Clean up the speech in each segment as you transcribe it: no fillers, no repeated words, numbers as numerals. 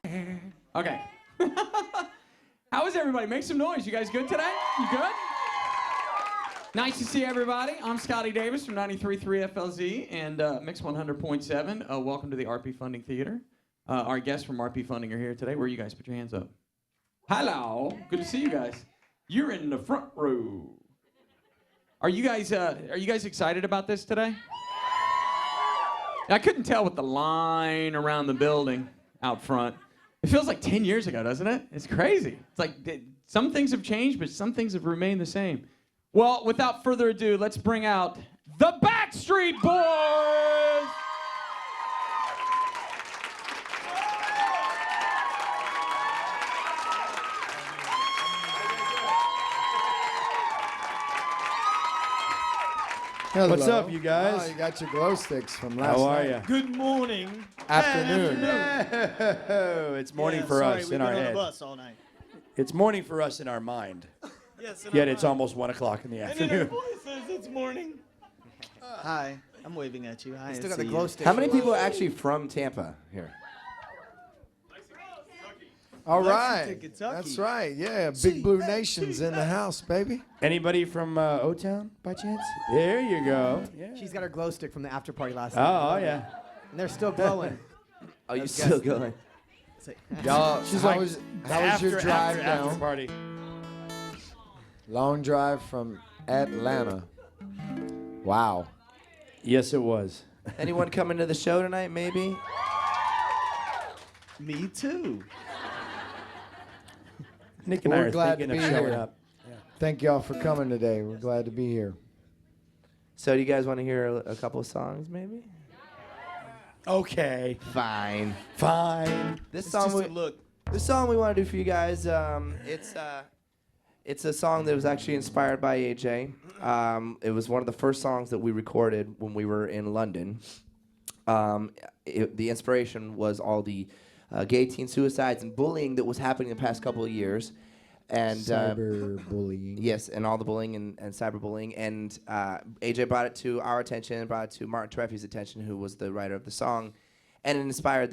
Okay. How is everybody? Make some noise. You guys good today? You good? Nice to see everybody. I'm Scotty Davis from 93.3 FLZ and Mix 100.7. Welcome to the RP Funding Theater. Our guests from RP Funding are here today. Where are you guys? Put your hands up. Hello. Good to see you guys. You're in the front row. Are you guys excited about this today? I couldn't tell with the line around the building out front. It feels like 10 years ago, doesn't it? It's crazy. It's like some things have changed, but some things have remained the same. Well, without further ado, let's bring out the Backstreet Boys! Hello. What's up, you guys? Oh, you got your glow sticks from last How are night. you? Good morning. Afternoon. Oh, it's morning for us in our We've been on head. the bus all night. It's morning for us in our mind. Yes, Yet it's almost 1 o'clock in the And in our afternoon. voices, it's morning. Hi, I'm waving at you. Hi, I Still got see the glow you. sticks. How many people are actually from Tampa here? All right. Lexington, Kentucky. That's right. Yeah, Big Blue Nation's in the house, baby. Anybody from O-Town by chance? There you go. Yeah. She's got her glow stick from the after party last Oh, night. oh yeah. And they're still glowing. Are you still going? Y'all, She's how like, was your drive after down? party. Long drive from Atlanta. Wow. Yes, it was. Anyone coming to the show tonight, maybe? Me too. Nick and We're I are glad thinking to of be showing here. up. Thank y'all for coming today. We're glad to be here. So do you guys want to hear a couple of songs, maybe? Okay. Fine. Fine. This It's song, just a look. this song we want to do for you guys. It's a song that was actually inspired by AJ. It was one of the first songs that we recorded when we were in London. The inspiration was all the gay teen suicides and bullying that was happening the past couple of years. And Cyberbullying. yes, and all the bullying and cyberbullying. And AJ brought it to our attention, brought it to Martin Treffy's attention, who was the writer of the song. And it inspired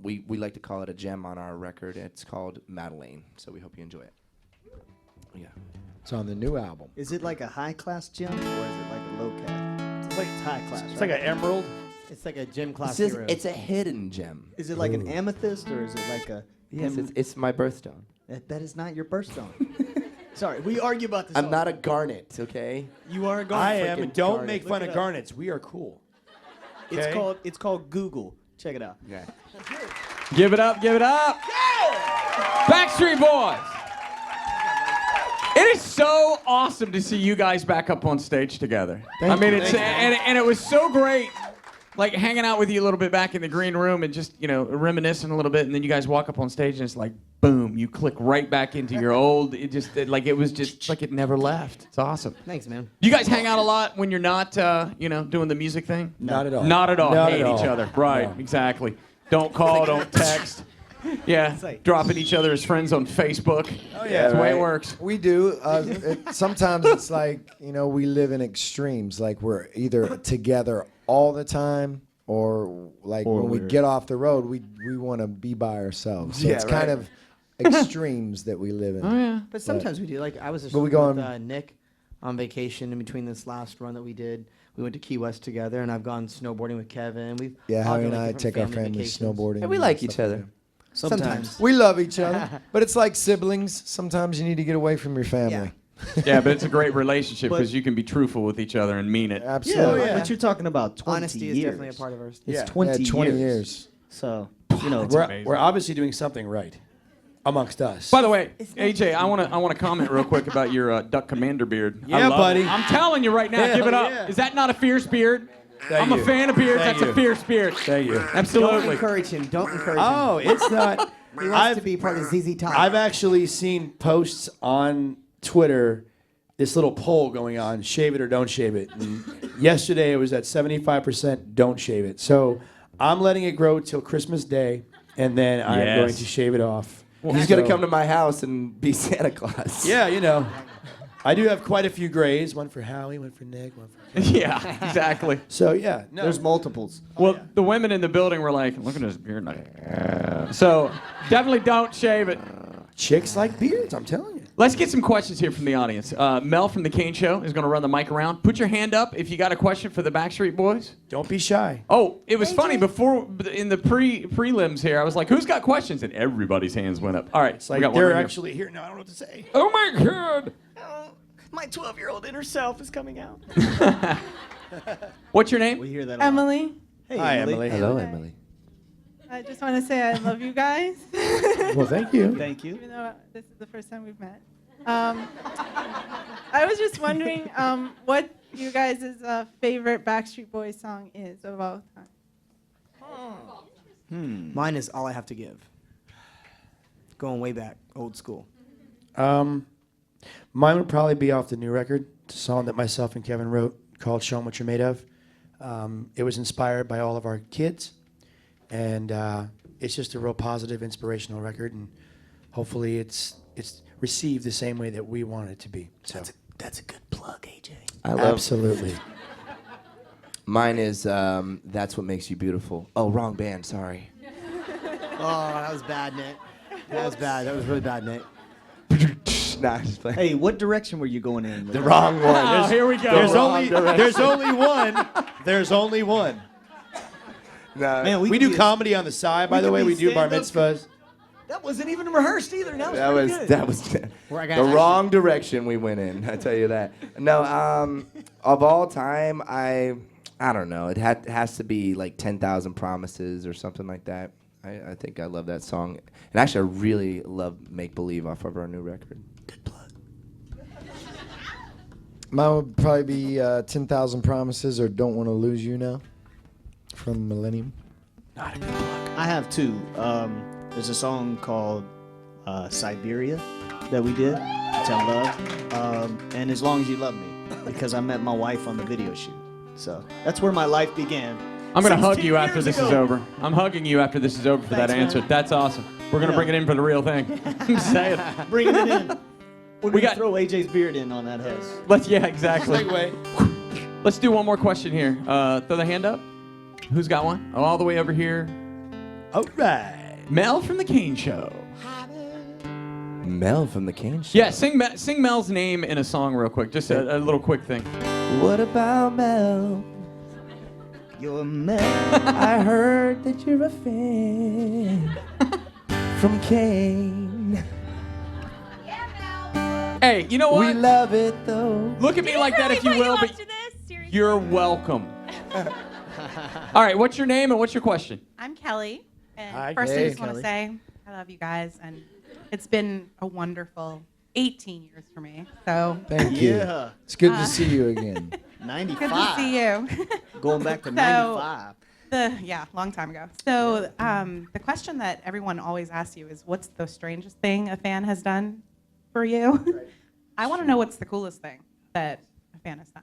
we like to call it a gem on our record. It's called Madeleine. So we hope you enjoy it. Yeah. It's on the new album. Is it like a high class gem or is it like a low class? It's like it's high class. It's right? like an emerald. It's like a gym class This is, hero. it's a hidden gem. Is it like an amethyst or is it like a? Yes, it's my birthstone. That is not your birthstone. Sorry, we argue about this. I'm all not a the time. garnet, okay? You are a garnet. I am. freaking Don't garnet. make Look fun it of up. garnets. We are cool. Okay. It's called Google. Check it out. Okay. Give it up, give it up. Backstreet Boys. It is so awesome to see you guys back up on stage together. I mean, it's and it was so great, like hanging out with you a little bit back in the green room and just reminiscing a little bit, and then you guys walk up on stage and it's like boom, you click right back into your old. It was just like it never left. It's awesome. Thanks, man. You guys hang out a lot when you're not doing the music thing? Not at all. Not at all. Not Hate at all. each other. Right, No. exactly. Don't call, don't text. Yeah, like- dropping each other as friends on Facebook. Oh, yeah, That's the way it right. works. We do. Sometimes it's like, we live in extremes. Like we're either together all the time or like when we get off the road, we want to be by ourselves. So Yeah, it's kind right. of extremes that we live in. Oh yeah. But sometimes we do. Like I was just But we with go on- Nick on vacation in between this last run that we did. We went to Key West together, and I've gone snowboarding with Kevin. We've Yeah, all Harry done, and like, I different take our family vacations. snowboarding. And we like each other. Sometimes. We love each other, but it's like siblings. Sometimes you need to get away from your family. Yeah, but it's a great relationship But- because you can be truthful with each other and mean it. Absolutely. Yeah, but you're talking about 20 Honesty years. is definitely a part of ours. It's Yeah. 20, 20 years. So, We're obviously doing something right amongst us. By the way, AJ, I want to comment real quick about your Duck Commander beard. I Yeah, love buddy. it. I'm telling you right now, Hell give it up. yeah. Is that not a fierce beard? Thank I'm you. a fan of beards. Thank That's you. a fierce beard. Thank you. Don't Absolutely. encourage him. Don't encourage Oh, him. it's not. He wants to be part of ZZ Top. I've actually seen posts on Twitter, this little poll going on, shave it or don't shave it. And yesterday it was at 75% don't shave it. So I'm letting it grow till Christmas Day, and then I'm Yes. going to shave it off. He's gonna come to my house and be Santa Claus. Yeah, I do have quite a few grays. One for Howie, one for Nick, one for. Yeah, exactly. So yeah, no. There's multiples. Well, the women in the building were like, look at his beard. So definitely don't shave it. Chicks like beards. I'm telling you. Let's get some questions here from the audience. Mel from The Kane Show is going to run the mic around. Put your hand up if you got a question for the Backstreet Boys. Don't be shy. Oh, it was funny before in the prelims here. I was like, "Who's got questions?" And everybody's hands went up. All right, It's we like got one they're right here. actually here now. I don't know what to say. Oh my God! My 12-year-old inner self is coming out. What's your name? We hear that a lot. Emily, Hey, Hi, Emily. Hello, Emily. I just want to say I love you guys. Well, thank you. Thank you. Even though this is the first time we've met. I was just wondering what you guys' favorite Backstreet Boys song is of all time. Mine is All I Have to Give. Going way back, old school. Mine would probably be off the new record. It's a song that myself and Kevin wrote called "Show 'Em What You're Made Of." It was inspired by all of our kids, and it's just a real positive, inspirational record. And hopefully, it's received the same way that we want it to be. So That's a good plug, AJ. I love. absolutely. Mine is "That's What Makes You Beautiful." Oh, wrong band. Sorry. Oh, that was bad, Nick. That was bad. That was really bad, Nick. Nah, just playing. Hey, what direction were you going in? The wrong one. Oh, here we go. There's only one. There's only one. Nah, Man, We could do be a- comedy on the side, by we the could way. be We do bar stand-up mitzvahs. That wasn't even rehearsed either. That was that pretty was good. that was We're the gonna wrong direction we went in. I tell you that. No, of all time, I don't know. It has to be like 10,000 Promises or something like that. I think I love that song, and actually, I really love Make Believe off of our new record. Good plug. Mine would probably be 10,000 Promises or Don't Want to Lose You Now from Millennium. Not a good plug. I have two. There's a song called Siberia that we did, which I love. And As Long As You Love Me, because I met my wife on the video shoot. So that's where my life began. I'm going to hug 16 you after years this ago. is over. I'm hugging you after this is over for Thanks, that answer. man. That's awesome. We're going to Yeah. bring it in for the real thing. I'm saying. Bringing it in. We're We going to got- throw AJ's beard in on that hug. Yeah, exactly. Segue. Let's do one more question here. Throw the hand up. Who's got one? Oh, all the way over here. All right. Mel from The Kane Show. Mel from the Kane Show. Yeah, sing Mel's name in a song real quick. Just a little quick thing. What about Mel? You're a man. I heard that you're a fan from Kane. Hey, you know We what? love it though. Look at me like that if you will, but you're welcome. All right, what's your name and what's your question? I'm Kelly. And Hi, first, hey, I just want to say I love you guys. And it's been a wonderful 18 years for me. So Thank you. Yeah. It's good to see you again. 95. good to see you. Going back to 95. Long time ago. So the question that everyone always asks you is, what's the strangest thing a fan has done for you? I want to know what's the coolest thing that a fan has done.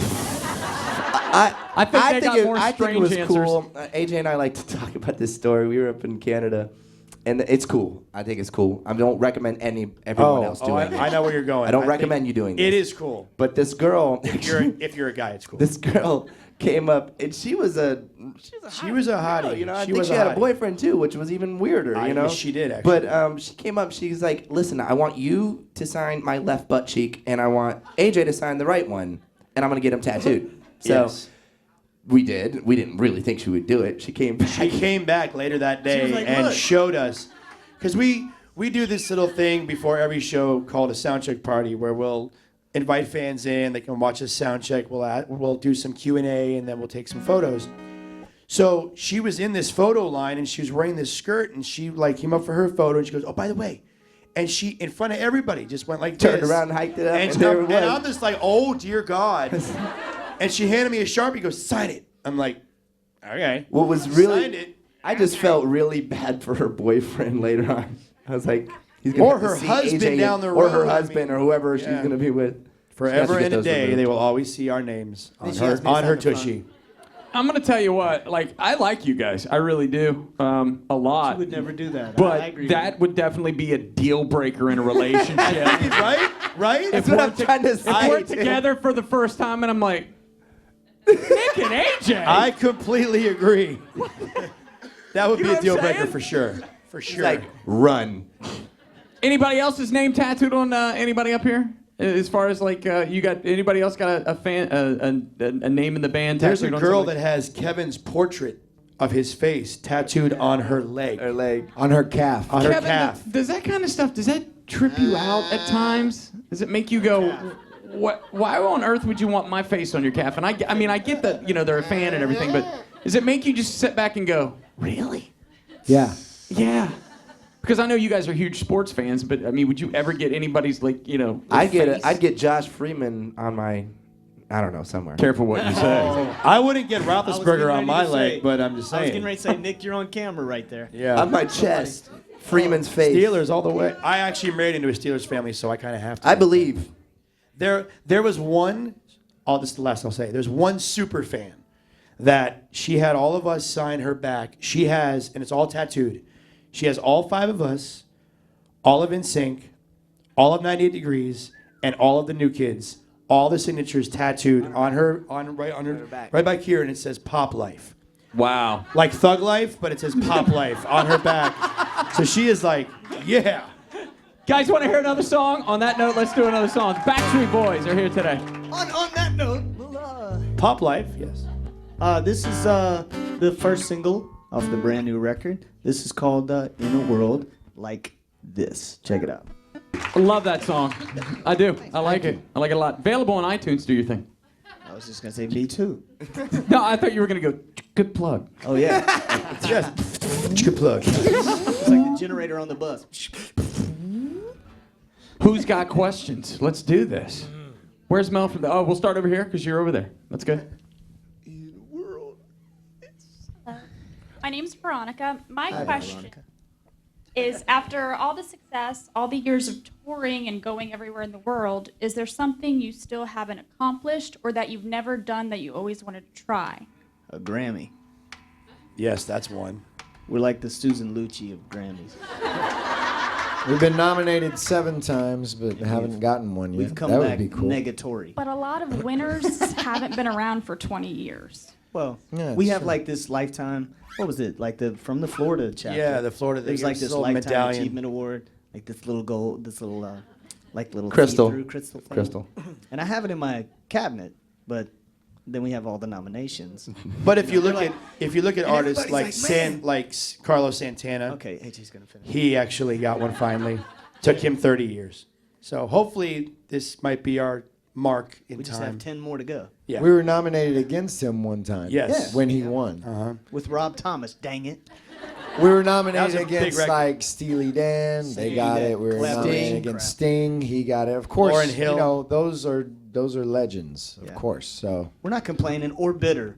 I think they got more I think it strange was answers. cool. AJ and I like to talk about this story. We were up in Canada, and it's cool. I think it's cool. I don't recommend everyone else doing it. I know where you're going. I don't think recommend you doing this. It is cool. But this girl, If you're a guy, it's cool. this girl came up, and she was a hottie. girl, you know. I She think was she a had a hottie. boyfriend too, which was even weirder. I You know, wish she did, actually. But she came up. She's like, "Listen, I want you to sign my left butt cheek, and I want AJ to sign the right one, and I'm gonna get him tattooed." So. Yes. We did. We didn't really think she would do it. She came back. She came back later that day was like, and "Look." showed us, because we do this little thing before every show called a soundcheck party, where we'll invite fans in. They can watch us soundcheck. We'll do some Q&A, and then we'll take some photos. So she was in this photo line, and she was wearing this skirt, and she like came up for her photo, and she goes, "Oh, by the way," and she in front of everybody just went like Turned this, around and hiked it up, and, and there it and was. I'm just like, "Oh dear God." And she handed me a Sharpie, goes, "Sign it." I'm like, "Okay." What was Signed really, it. I just felt really bad for her boyfriend later on. I was like, he's gonna Or have to her see husband AJ down the or her road, I husband, mean, or whoever she's yeah. gonna be with. Forever She has to and get a those day, removed. they will always see our names on she her, asked me to on her sign the front. tushy. I'm gonna tell you what. Like, I like you guys. I really do. A lot. You would never do that. I But agree that would definitely be a deal breaker in a relationship. Right? Right? If what we're, I'm trying to say, if we're dude. together for the first time and I'm like, Nick and AJ. I completely agree. That would You be know a what deal I'm breaker saying? for sure. For He's sure. like, run. Anybody else's name tattooed on anybody up here? As far as like, you got anybody else got a name in the band There's a tattooed on girl somebody? that has Kevin's portrait of his face tattooed on her leg. Her leg. On her calf. On her Kevin, calf. does that kind of stuff, does that trip you out at times? Does it make you go, what? Why on earth would you want my face on your calf? And I mean, I get that, they're a fan and everything, but does it make you just sit back and go, really? Yeah. Yeah. Because I know you guys are huge sports fans, but I mean, would you ever get anybody's I'd face? get Josh Freeman on my, I don't know, somewhere. Careful what you say. I wouldn't get I was getting Roethlisberger ready on my to leg, say- but I'm just I was saying. getting ready to say, Nick, you're on camera right there. Yeah. On my chest. Freeman's face. Steelers all the way. I actually married into a Steelers family, so I kind of have to. I believe. There was one. Oh, this is the last I'll say. There's one super fan that she had all of us sign her back. She has, and it's all tattooed. She has all 5 of us, all of NSYNC, all of 98 Degrees, and all of the New Kids. All the signatures tattooed on her back. right back here, and it says Pop Life. Wow. Like Thug Life, but it says Pop Life on her back. So she is like, yeah. Guys, want to hear another song? On that note, let's do another song. Backstreet Boys are here today. On that note, Pop Life, yes. this is the first single off the brand new record. This is called In a World Like This. Check it out. I love that song. I do. I like it. I like it a lot. Available on iTunes. Do your thing. I was just going to say, me too. No, I thought you were going to go, good plug. Oh, yeah. Yes. Good plug. It's like the generator on the bus. Who's got questions? Let's do this. Where's Mel from the... Oh, we'll start over here because you're over there. That's good. My name's Veronica. My question is, after all the success, all the years of touring and going everywhere in the world, is there something you still haven't accomplished or that you've never done that you always wanted to try? A Grammy. Yes, that's one. We're like the Susan Lucci of Grammys. We've been nominated 7 times, but haven't gotten one yet. We've come that back would be cool. negatory. But a lot of winners haven't been around for 20 years. Well, Yeah, we it's have true. like this lifetime. What was it? Like from the Florida chapter. Yeah, the Florida. There's like this little lifetime medallion. achievement award, like this little gold, this little little Crystal. see-through crystal thing. Crystal. And I have it in my cabinet, but then we have all the nominations. But if you look at artists like Carlos Santana, Okay, AJ's gonna finish. he actually got one finally. Took him 30 years. So hopefully this might be our mark in We time. just have 10 more to go. Yeah. We were nominated against him one time. Yes. When he won. With Rob Thomas, dang it. We were That was nominated a big against record. like Steely Dan. They Steely got Dan, it. We were Clef nominated Sting. against Sting. He got it. Of course, Lauryn Hill. you know those are legends. Of Yeah. course. So We're not complaining or bitter.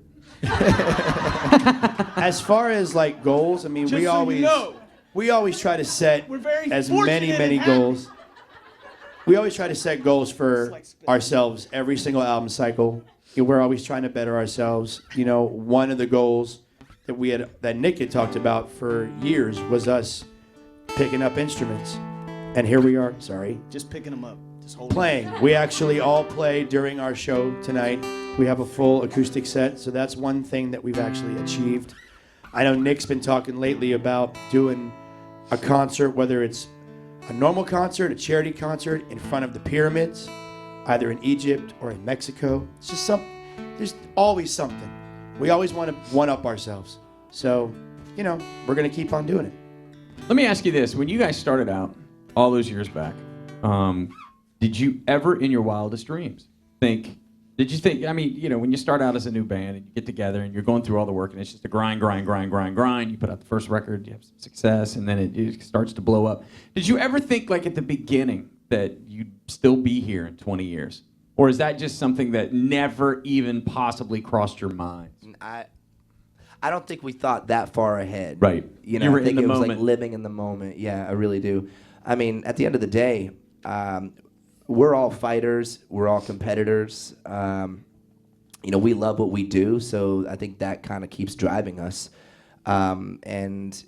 As far as like goals, I mean, we always try to set very as fortunate many and happy. goals. We always try to set goals for ourselves every single album cycle. We're always trying to better ourselves. You know, one of the goals that Nick had talked about for years was us picking up instruments, and here we are. Sorry. Just picking them up. Just holding Playing. We actually all play during our show tonight. We have a full acoustic set, so that's one thing that we've actually achieved. I know Nick's been talking lately about doing a concert, whether it's a normal concert, a charity concert in front of the pyramids, either in Egypt or in Mexico. It's just there's always something. We always want to one-up ourselves. So, you know, we're going to keep on doing it. Let me ask you this. When you guys started out all those years back, did you ever in your wildest dreams did you think, I mean, you know, when you start out as a new band and you get together and you're going through all the work and it's just a grind, you put out the first record, you have some success, and then it starts to blow up. Did you ever think, like at the beginning, that you'd still be here in 20 years? Or is that just something that never even possibly crossed your mind? I don't think we thought that far ahead. Right. You know, You were I think in the it was moment. like living in the moment. Yeah, I really do. I mean, at the end of the day, we're all fighters. We're all competitors. we love what we do, so I think that kind of keeps driving us. And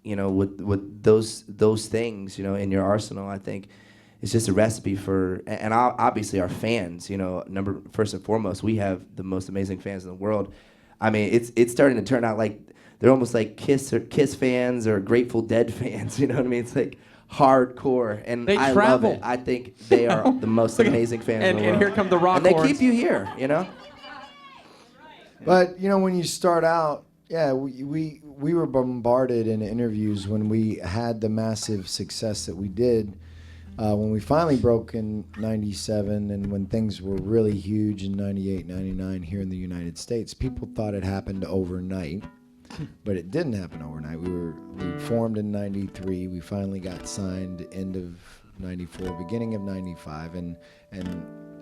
with those things, in your arsenal, I think it's just a recipe for, and obviously our fans, first and foremost, we have the most amazing fans in the world. I mean, it's starting to turn out like they're almost like Kiss fans or Grateful Dead fans. You know what I mean? It's like hardcore, and They I travel. love it. I think they are the most amazing fans in the world. And here come the rock and they horns. keep you here. But when you start out, yeah, we were bombarded in interviews when we had the massive success that we did. When we finally broke in '97 and when things were really huge in '98, '99 here in the United States, people thought it happened overnight, but it didn't happen overnight. We formed in '93. We finally got signed end of '94, beginning of '95, and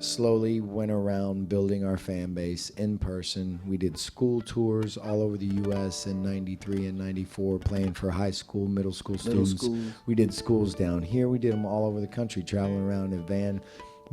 slowly went around building our fan base in person. We did school tours all over the U.S. in '93 and '94, playing for high school, middle school students. We did schools down here. We did them all over the country, traveling around in a van,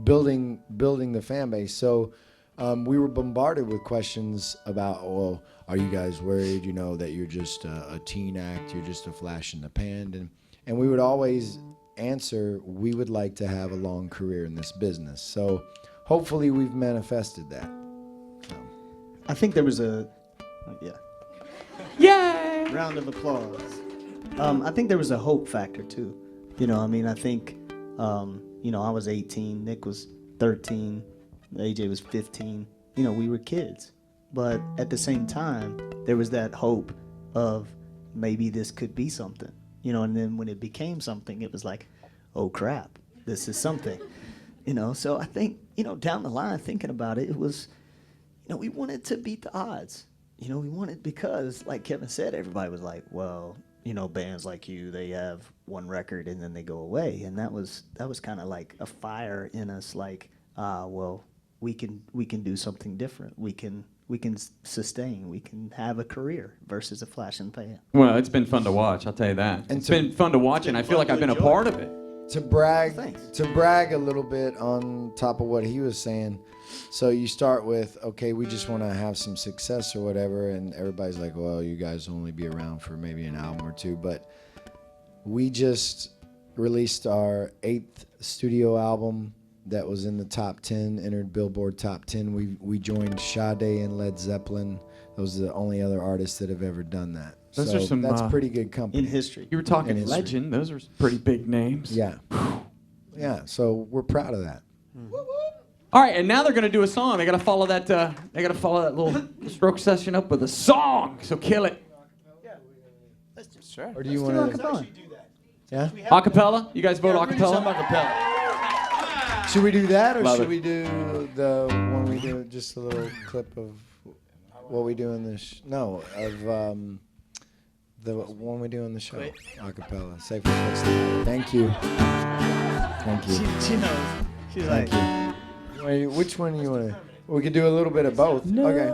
building the fan base. So we were bombarded with questions about, well, are you guys worried, that you're just a teen act, you're just a flash in the pan? And we would always answer, we would like to have a long career in this business. So hopefully we've manifested that. I think there was Yay! round of applause. I think there was a hope factor too. I think, I was 18, Nick was 13, AJ was 15. We were kids. But at the same time, there was that hope of maybe this could be something. And then when it became something, it was like, oh crap, this is something. So I think, down the line, thinking about it, it was, we wanted to beat the odds. We wanted, because like Kevin said, everybody was like, well, bands like you, they have one record and then they go away. And that was kind of like a fire in us, like, well, we can do something different. We can sustain. We can have a career versus a flash in the pan. Well, it's been fun to watch, I'll tell you that. It's been fun to watch, and I feel like I've been a part of it. To brag a little bit on top of what he was saying. So you start with, okay, we just want to have some success or whatever, and everybody's like, well, you guys will only be around for maybe an album or two. But we just released our 8th studio album that was in the top 10, entered Billboard top 10. We joined Sade and Led Zeppelin. Those are the only other artists that have ever done that. Those are some, that's pretty good company. In history. You were talking legend. Those are some pretty big names. Yeah. Yeah, so we're proud of that. All right, and now they're gonna do a song. They gotta follow that. They gotta follow that little stroke session up with a song. So kill it. Sure. Or do you want to? Yeah. Acapella. You guys vote acapella. Should we do that, or Love should it. we do the one we do? Just a little clip of what we do in this. No, of the one we do in the show. Acapella. Say for what's the matter. Thank you. Thank you. She knows. She's Thank you. Wait, which one do you want to? We could do a little bit of both. No. Okay.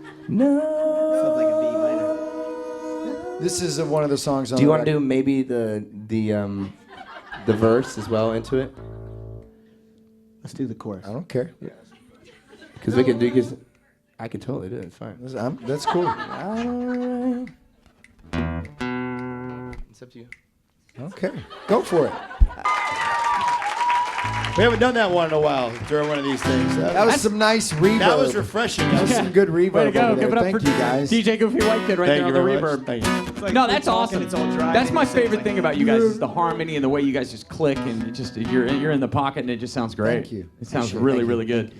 Sounds like a B minor. This is one of the songs on Do you the want to record. do maybe the verse as well into it? Let's do the chorus. I don't care. Because we can do. Cause I can totally do it. It's fine. That's cool. It's up to you. Okay. Go for it. We haven't done that one in a while during one of these things. That was some nice reverb. That was refreshing. That was some good reverb. Way to go. over there. Give it up Thank for you guys. DJ Goofy White Kid right there on the very reverb. much. Thank you. It's like No, we're that's talking, awesome. It's all dry. That's my It's like- favorite thing about you guys is the harmony and the way you guys just click and it just you're in the pocket and it just sounds great. Thank you. It sounds Appreciate it. really Thank you. really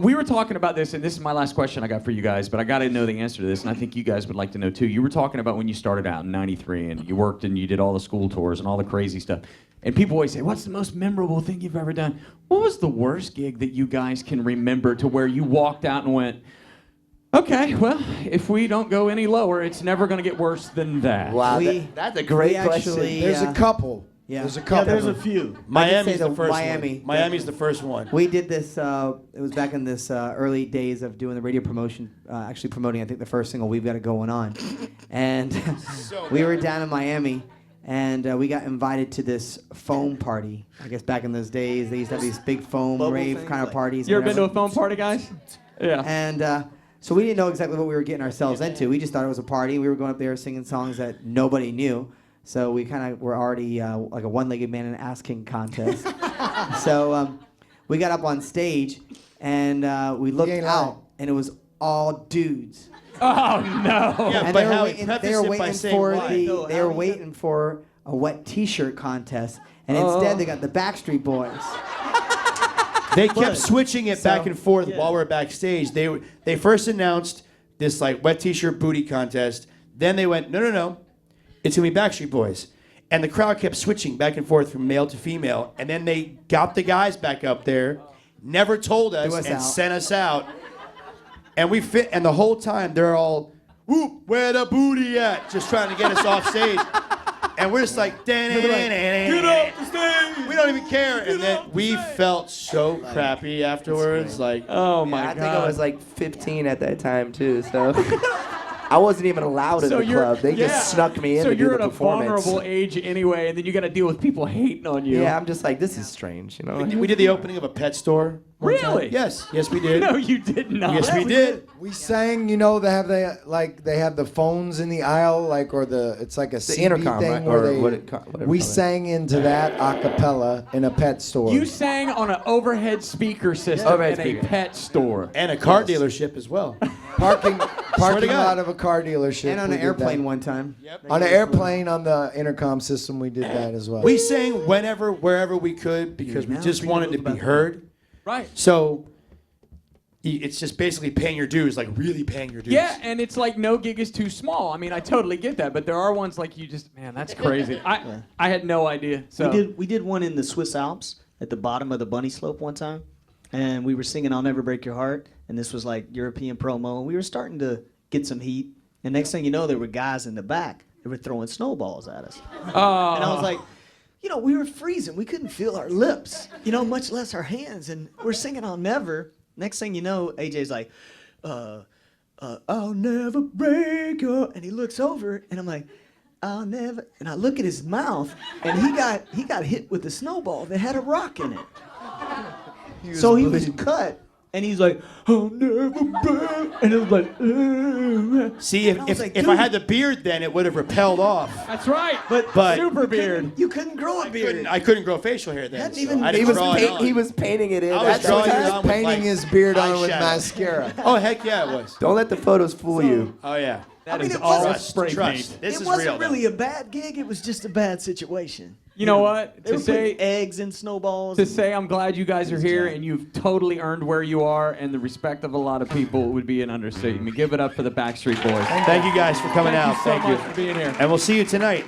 good. We were talking about this, and this is my last question I got for you guys, but I got to know the answer to this, and I think you guys would like to know too. You were talking about when you started out in '93, and you worked and you did all the school tours and all the crazy stuff. And people always say, "What's the most memorable thing you've ever done?" What was the worst gig that you guys can remember to where you walked out and went, "Okay, well, if we don't go any lower, it's never going to get worse than that"? Wow, We- that's a great we question. actually- There's Yeah. a couple. Yeah. There's a couple. There's a few. Miami's the the first Miami. one. Miami's the first one. We did this. It was back in this early days of doing the radio promotion. Actually promoting, I think, the first single, "We've Got It Going On," and we were down in Miami, and we got invited to this foam party. I guess back in those days, they used to have these big foam Bubble rave things, kind of like- parties. You and ever been to a whatever. phone party, guys? Yeah. And so we didn't know exactly what we were getting ourselves into. We just thought it was a party. We were going up there singing songs that nobody knew. So we kind of were already like a one-legged man in an ass-king contest. So we got up on stage, and we looked ain't out, lying. and it was all dudes. Oh no. Yeah, And but they were Howie, waiting, preface they were it by waiting saying for why. they were waiting for a wet T-shirt contest, and instead they got the Backstreet Boys. They kept switching it back So- and forth while we're backstage. They first announced this like wet t-shirt booty contest. Then they went, no, it's gonna be Backstreet Boys. And the crowd kept switching back and forth from male to female. And then they got the guys back up there, never told us, Threw us and out. sent us out. And we fit, and the whole time they're all, whoop, where the booty at? Just trying to get us off stage. And we're just like, get up the stage. We don't even care. And then we felt so crappy afterwards. Like, Oh my I god. think I was like 15 at that time too, so I wasn't even allowed in So the you're- club. They yeah. just snuck me in So to do you're the at a performance. vulnerable age anyway, and then you got to deal with people hating on you. Yeah, I'm just like, this is strange, you know. we did the opening of a pet store. one time. Really? Yes, we did. No, you did not. Yes, we did. We sang, you know, they have the phones in the aisle, like, or it's like a CD intercom, thing right? where Or they. whatever We call it. sang into that a cappella in a pet store. You sang on an overhead speaker system Overhead in a speaker. pet store. And a car dealership as well. parking God. lot of a car dealership. And on we an did airplane that. one time. On an airplane on the intercom system, we did that as well. We sang whenever, wherever we could because we now just free wanted to to move be about. heard. Right. So it's just basically paying your dues, like really paying your dues. Yeah, and it's like no gig is too small. I mean, I totally get that, but there are ones like you just, man, that's crazy. I had no idea. So We did one in the Swiss Alps at the bottom of the bunny slope one time, and we were singing "I'll Never Break Your Heart," and this was like European promo, and we were starting to get some heat. And next thing you know, there were guys in the back that were throwing snowballs at us, and I was like, you know, we were freezing, we couldn't feel our lips, you know, much less our hands, and we're singing "I'll Never." Next thing you know, AJ's like, I'll never break your, and he looks over, and I'm like, I'll never, and I look at his mouth, and he got hit with a snowball that had a rock in it. So he was cut, and he's like, I'll never break, and it was like, See, I was like, if I dude. had the beard then, it would have repelled off. that's right. But super beard. you couldn't grow a beard. I couldn't grow facial hair then. Hadn't so even- I He didn't was draw it on. he was painting it in. I was at drawing that it time. on with, painting like, his beard on with eyeshadow. mascara. Oh heck yeah, it was. Don't let the photos fool you. Oh yeah. That mean, is it all wasn't- spray Trust. paint. This It is wasn't real. though. really a bad gig. It was just a bad situation. You know what? They To were putting say eggs in snowballs. to say I'm glad you guys are here and you've totally earned where you are and the respect of a lot of people would be an understatement. Give it up for the Backstreet Boys. Thank you guys for coming Thank out. you so Thank much you. for being here. And we'll see you tonight.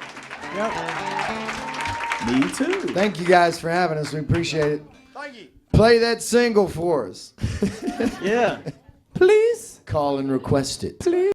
Me too. Thank you guys for having us. We appreciate it. Thank you. Play that single for us. Yeah. Please. Call and request it. Please.